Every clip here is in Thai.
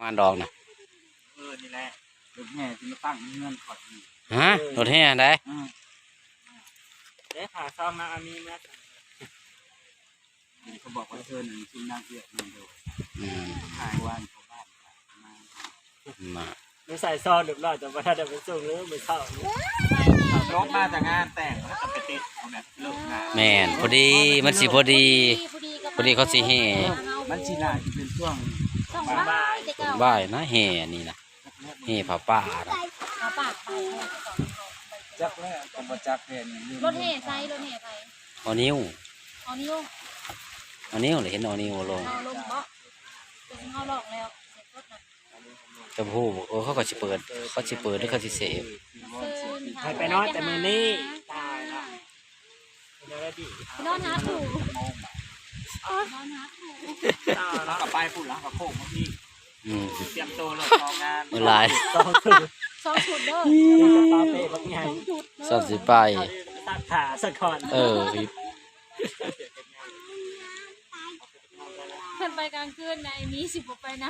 งานดอกนะนี่แหละรถแห่ที่มาตั้งเงินขอดนี่ฮะรถแห่ได้เด้ขาซ้อมมาอามีมาเขาบอกว่าเธอหนึ่งชิ้นน่าเกลียดมันดูขายวันเขาบ้านมาไม่ใส่ซองเดือดร้อนแต่ว่าถ้าจะไปส่งหรือไม่เข้าลบมาจากงานแต่งแล้วก็ไปติดแบบเลิกงานแม่นพอดีมันสิพอดีเขาสิแห่มันสิน่าจะเป็นช่วงบ่ายนะแห่นี่นะแห่ผ้าป่านะจักแล้วก็บ่จักแค่นี้รถแห่ไซรถแห่ไซเอานิ้วเลยเห็นเอานิ้วลงเอาลงเบาะเป็นเอาหลอกแล้วเสร็จรถน่ะจะพูดเขาก็สิเปิดหรือเขาสิเสพให้ไปนอนแต่มื้อนี้ตายละนอนหาถูแล้วก็ไปฝุ่นแล้วก็โค้งพี่เตรียมตัวรถทำงานหลายสองชุดเด้อจะปาเป้บางไงสอบสิไปตัดขาสักคนมันไปกลางคืนในนี้สิบไปน้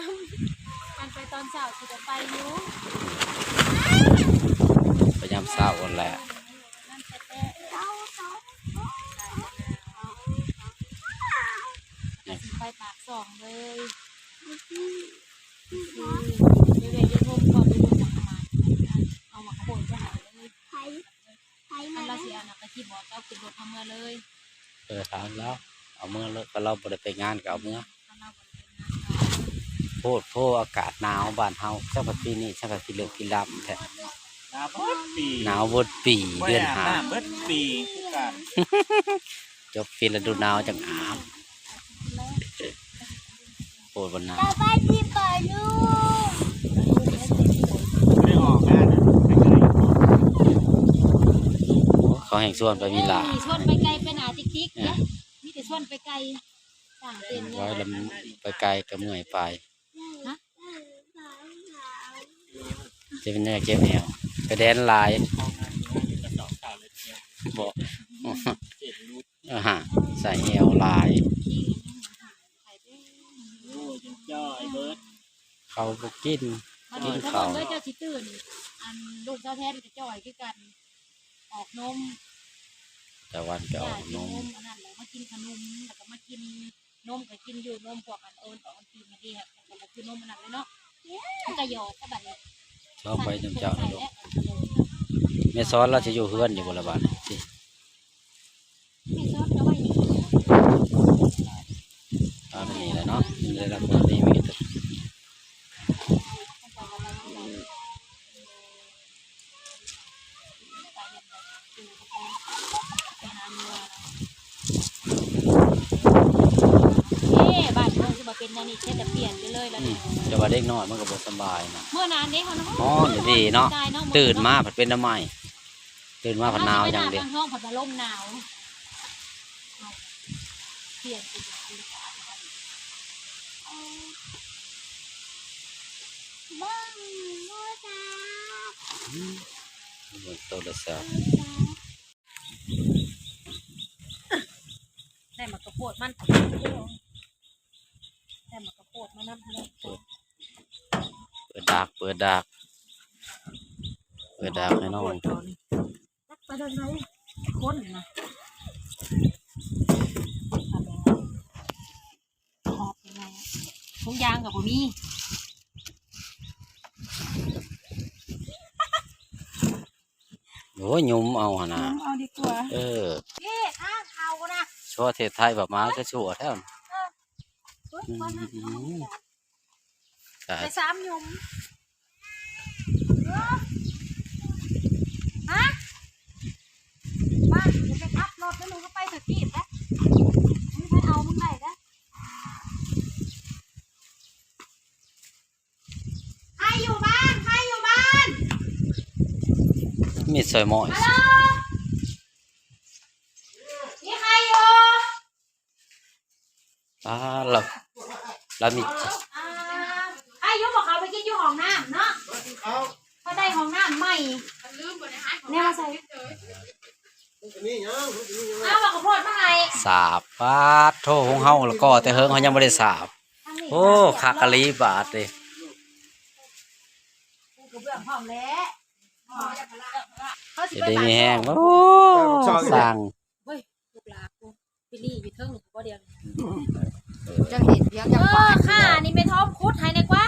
ำมันไปตอนเช้าคือจะไปอยู่พยายามเศร้าคนแหละไปปากสองเลยเดี๋ยวจะทุ่มก่อนไปดูหนังมาเอาหมักโขนจะหายเลยอันละเสียนะกะที่บอกเจ้าขึ้นรถเอาเมื่อเลยถามแล้วเอาเมื่อแล้วก็เราไปงานกับเมื่อโพดอากาศหนาวบ้านเฮาเจ้าปีนี้เจ้าปีเลือกปีลำแท้หนาวบดปีเดือนหาเบิดปีคือกันจบปีฤดูหนาวจังอาบโพดบนหนาวไปที่ป่าลูกไม่ออกงานเขาแห่งส่วนไปมีลาส่วนไปไกลไปหนาติ๊กเนี่ยมีแต่ส่วนไปไกลต่างเต็มเลยไว้ลำไปไกลก็เมื่อยไปจะเป็นเจ็บแอวไปแดนลายบอกใส่แอวลายเขาบุกินเขาเจ้าสิตื่นอันลูกเจ้าแท้จะจ่อยคือกันออกนมแต่วันก็ออกนมอันนั้นแล้วมากินขนมแล้วก็มากินนมก็กินอยู่นมพวกอันออกปีมาดีครับแต่ก็คือนมมันหนักเลยเนาะมันก็หยอกก็แบบนี้ชอบไปจำเจ้านะลูกแม่ซ้อนเราจะอยู่เพื่อนอยู่บนระบาดสิแม่ซ้อนจะไว้เป็นนี่แหละเนาะเลยรับคนนี้มีแต่บ้านเมืองจะมาเป็นนานี่เช่นแต่เปลี่ยนไปเลยแล้วจะว่าเด็กน้อยมันก็บ่สบายนะเมื่อนานนี้เขาอ๋อเดี๋ยวดีเนาะตื่นมาผัดเป็นน้ำไหมตื่นมาผัดหนาวอย่างเดียวห้องผัดลมหนาวเปลี่ยนโตแล้วสับได้มากระโปดมันได้มากระโปดมันนั่นเลยเปิดดักให้น้องไปโดนไหนคนนะหอบยังไงทุกยางกับผมมีโอ้ยยุ่มเอาหนะเอาดีกว่านี่ข้างเขานะชั่วเทศไทยแบบมาก็ชั่วแท้ไปซ้ำยุ่มฮะมาจะไปขับรถแล้วหนูก็ไปสกีดนะมึงไปเอามึงไหนนะใครอยู่บ้านมีซอยหม้อฮัลโหลนี่ใครอยู่แล้วมีใครอยู่บอกเขาไปกินอยู่ห้องน้ำเนาะเขาได้ห้องน้ำใหม่เนี่ยมาใส่เอาบอกกระโพดมาไงสาบปาดโทษของเฮาแล้วก็แต่เฮิงเขายังไม่ได้สาบโอ้คากะลีบาทเลย จะได้มีแห้งโอ้สั่ง ลูกหลานกูไปรีอยู่เทิงบ่เดียว จะเห็นเดี๋ยวจะปาด ค่ะนี่ไม่ท้องคุดให้ได้กว่า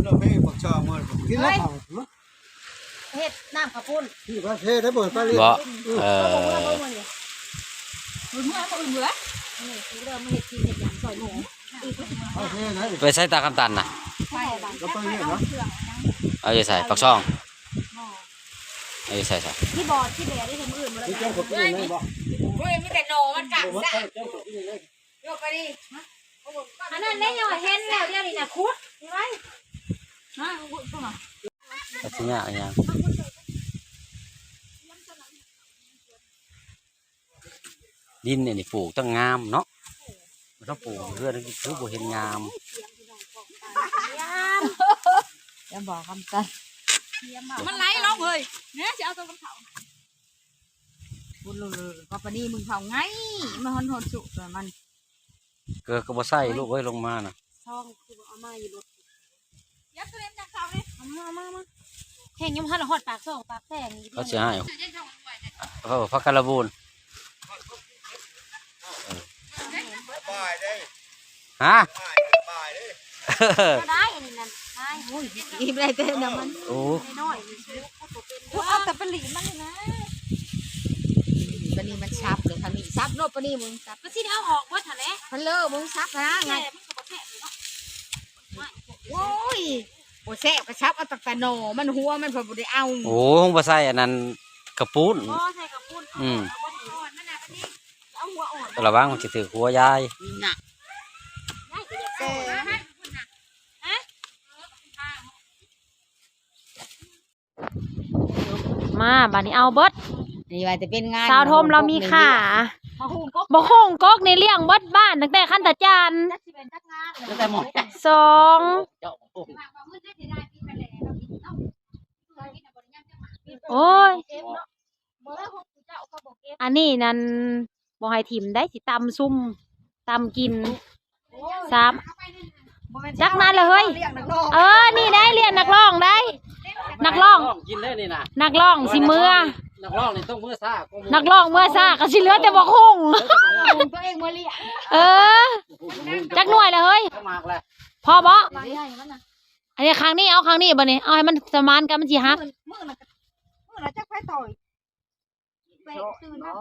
เราไปปักชอมือกินแล้วเผา เฮ็ดน้ำข้าวปุ้น ที่ประเทศได้บ่ไปเลย บ่มื้อมื้อนี่คือเริ่มมาเฮ็ดกินเฮ็ดหยังซอยหมู ประเทศไหน ไปใส่ตาคำตันน่ะ ไปบ้าน ก็ไปเนี่ยเนาะ เอาอยู่ใส่ปักช่องเอาอยู่ใส่ ที่บอดที่แบได้ทำอื่นมาแล้ว ที่เจ้าคนที่ไหนบ่ เฮ้ยมีแต่โนมันกัด บ่ ซะ เจ้าคนที่ไหน ยกไปดิ อันนั้นได้ยังเห็นแล้วเดี๋ยวนี้น่ะคุดมีไว้ฮะคุดตรงไหน ก็สิยากอีหยังดินนี่ปลูกตั้งงามเนาะมันต้องปลูกเพื่อนคือบ่เห็นงาม อย่าบอกคำตัน มันไหลลงเลยเนี่ยจะเอาตัวกระเผา บุญเลยก็ปนี่มึงเผาไงมันหอนสุกแต่มัน เกิดก็บ่ใส่ลูกเอ้ยลงมาน่ะ ช่องคือเอามาอยู่รถยัดตัวเองจากเสาเลยมาแข่งยังพันหอดปากส่งปากแตงนี่ เขาสิให้พักกระบูน บ่ายได้ ฮะ บ่ายได้ ได้อันนี้นั่นได้โอ้ย อิ่มได้เต้นนะมัน โอ้ น้อยนี่ซื้อพูดเอาแต่เป็นหลีมันเลยนะ ปนี่มันซับเลยทางนี้ซับโน่ปนี่มึงซับ ก็สิเอาออกว่าทะเล พันเลอมึงซับนะไง ไงมันก็บ่แทะเนาะ โอ้ยโอ้แซ่บกระชับเอาตักแต่โนมันหัวมันพอบุได้เอา โหคงบ่ใส่อันนั้นกระปุ้น พ่อใส่กับปุ้นเอาบ่ดีอ่อนมันน่ะนี่เอาหัวอ่อน ระวังมันสิถือหัวยาย น่ะ ได้ก็อย่าเอานะให้ปุ้นน่ะฮะมาบัดนี้เอาเบิด นี่ว่าจะเป็นงาน สาวทมเรามีขาบ่คงกกในเลี้ยงเบิดบ้านตั้งแต่ขั้นตะจาน แต่หมด สอง โอ้ย อันนี้นั่นบ่ให้ถิ่มได้สิตำซุ่มตำกินสามจักนั้นเลยเฮ้ย นี่ได้เรียนนักร้องได้ นักร้อง กินได้นี่นะ นักร้องสิเมื่อ นักร้องนี่ต้องมือซ่า นักร้องเมื่อซ่าก็สิเหลือแต่บ่คง ตัวเองมาเลี้ยง เออ จักหน่วยเลยเฮ้ย มากเลย พอบ่อันนี้ครั้งนี้เอาครั้งนี้บ่นี่เอาให้มันสมานกันมันสิฮัก มื่อน่ะจักไปต่อยไปตื่นมา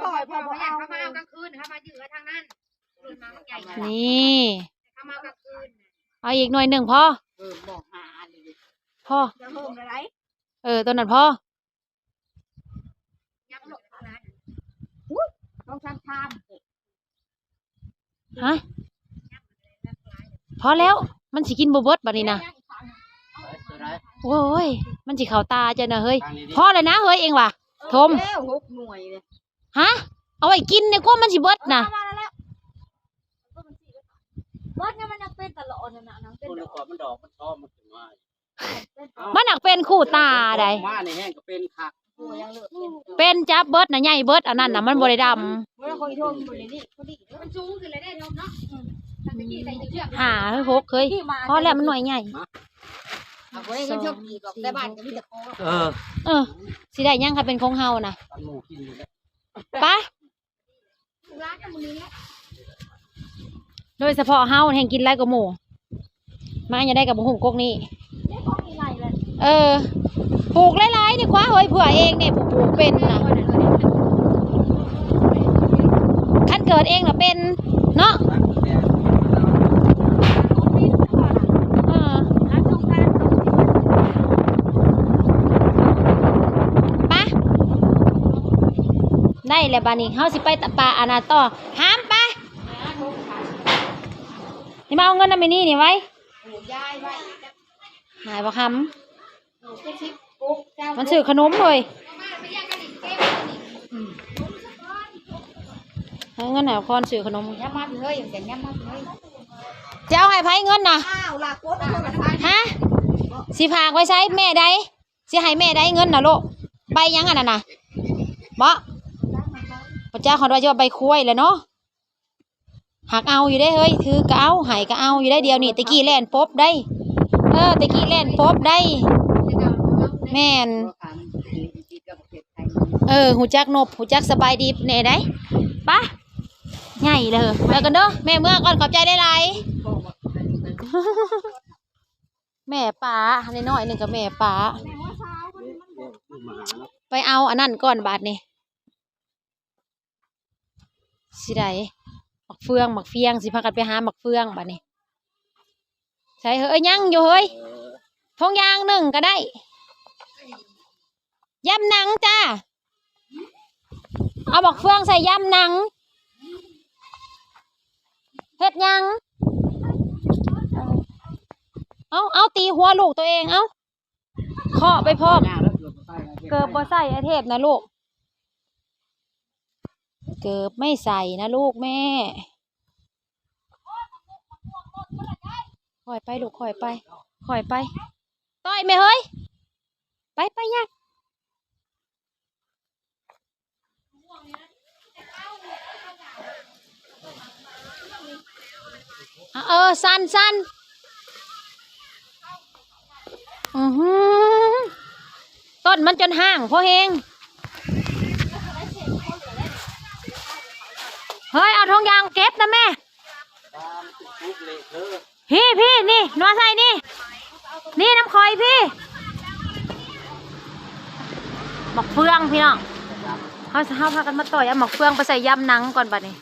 ต่อยพอบ่เอาเขามาเอากลางคืนเขามายืนทางนั้นตื่นมาใหญ่ นี่ เขามากลางคืน เอาอีกหน่วยหนึ่งพอ บอกหาเลย พอ จะเพิ่มอะไร ตัวนั้นพอ ยับหลบอะไรต้องทำท ฮะ พอแล้ว มันสิกินบ่เบิดบัดนี้นะโอ้ย มันสิเข้าตาจ้ะนะเฮ้ย พอเลยนะเฮ้ยเองว่ะทม แล้ว6 หน่วยเลย ฮะ เอาไว้กินเนี่ยกว่ามันสิเบิดนะเบิดเนี่ยมันยังเป็นตลอดนะนังเป็น คนก่อนมันดอกมันชอบมันถึงมา มันหนักเป็นคู่ตาใด มาในแห้งก็เป็นคัก เป็นจับเบิดนะใหญ่เบิดอันนั้นน่ะมันบ่ได้ด เวลาคนโทรอยู่ในนี้พอดีมันสูงขึ้นเลยได้ทมเนาะำหาเฮ้ยหกเฮ้ยพอแล้วมันหน่วยใหญ่ เอาไว้เงินชอบกี่บอกแต่บ้านก็มีแต่คอ เออ สิได้ยังค่ะเป็นของเฮานะ ตันหมูกินอยู่แล้ว ไป ร้านก็มึงนี้ โดยเฉพาะเฮาแห่งกินไรกับหมูมาอย่าได้กับหมูกกนี่ปลูกหลายๆดีกว่าเฮ้ยเผื่อเองเนี่ยปลูกเป็นนะขั้นเกิดเองน่ะเป็นเนาะไปได้แล้วบานี้เฮาสิไปตะปาอาณาต่อห้ามไปนี่มาเอาเงินนำไปนี่ไว้ ยายไว้ หายบ่คำมันซื้อขนมเลยให้เงินไหนคอนซื้อขนม ย้ำมาเฮ้ยอย่างย้ำมาเฮ้ย จะเอาให้ไผเงินน่ะ อ้าวหลักโคตรโทรศัพท์ ฮะสิพากไว้ใช้แม่ใดสิให้แม่ใดเงินน่ะลูกใบยังอันนั้นน่ะบ่พระเจ้าขอว่าจะใบคุ้ยแหล้วเนาะหักเอาอยู่ได้เฮ้ยถือก็เอาหายก็เอาอยู่ได้เดียวนี่ตะกี้แล่นปบได้ตะกี้แล่นปบได้ แม่นหูจักนบหูจักสบายดีแน่ได้ปะใหญ่เลยไปกันเด้อแม่เมื่อก่อนขอบใจได้หลายแม่ป๋าน้อยๆหนึ่งกับแม่ป๋าไปเอาอันนั้นก่อนบาทนี่สิได้หมักเฟืองสิพากันไปหาหมักเฟืองบาทนี่ใช่เฮ้ยยังอยู่เฮ้ยทงยางหนึ่งก็ได้ยำหนังจ้าเอาหมักเฟืองใส่ยำหนังเฮ็ดยังเอาตีหัวลูกตัวเองเอาเคาะไปพร้อมเกิบบ่ใส่ไอเทพนะลูกเกิบไม่ใส่นะลูกแม่ค่อยไปลูกค่อยไปต่อยแม่เฮ้ยไปยังสั้นต้นมันจนห่างพ่อเฮงเฮ้ยเอาทองยางเก็บนะแม่พี่นี่นัวใส่นี่น้ำคอยพี่หมักเฟืองพี่น้องเขาพากันมาต่อยเอาหมักเฟืองไปใส่ยำหนังก่อนบัดนี้